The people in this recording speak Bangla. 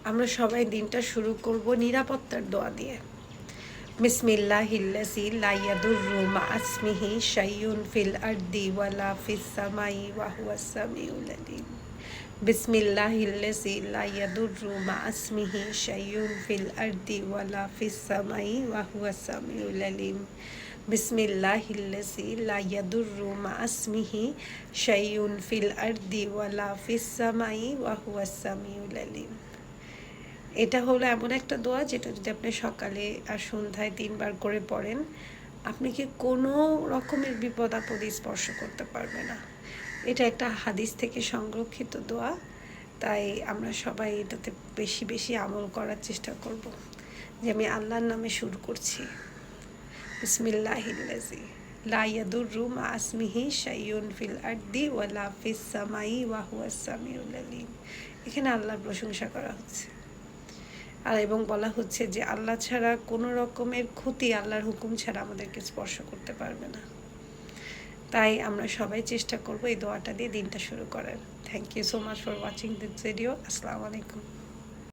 আমরা সবাই দিনটা শুরু করব নিরাপত্তার দোয়া দিয়ে। বিসমিল্লাহিল্লাযী লা ইয়াদুররু মা ইসমিহি শাইউন ফিল আরদি ওয়ালা ফিস সামাই ওয়া হুয়াস সামিউল আলীম। বিসমিল্লাহিল্লাযী লা ইয়াদুররু মা ইসমিহি শাইউন ফিল আরদি ওয়ালা ফিস সামাই ওয়া হুয়াস সামিউল আলীম। বিসমিল্লাহিল্লাযী লা ইয়াদুররু মা ইসমিহি শাইউন ফিল আরদি ওয়ালা ফিস সামাই ওয়া হুয়াস সামিউল আলীম। এটা হলো এমন একটা দোয়া যেটা যদি আপনি সকালে আর সন্ধ্যায় 3 বার করে পড়েন, আপনাকে কোনো রকমের বিপদ আপদে স্পর্শ করতে পারবে না। এটা একটা হাদিস থেকে সংরক্ষিত দোয়া, তাই আমরা সবাই এটাতে বেশি বেশি আমল করার চেষ্টা করব। যে আমি আল্লাহর নামে শুরু করছি। বিসমিল্লাহিল্লাযী লা ইয়াদুররু মা ইসমিহি শাইউন ফিল আরদি ওয়ালা ফিস সামাই ওয়া হুয়াস সামিউল আলীম। এখানে আল্লাহর প্রশংসা করা হচ্ছে আর এবং বলা হচ্ছে যে আল্লাহ ছাড়া কোনো রকমের ক্ষতি আল্লাহর হুকুম ছাড়া আমাদেরকে স্পর্শ করতে পারবে না। তাই আমরা সবাই চেষ্টা করব এই দোয়াটা দিয়ে দিনটা শুরু করার। Thank you so much for watching this video. আসসালামু আলাইকুম।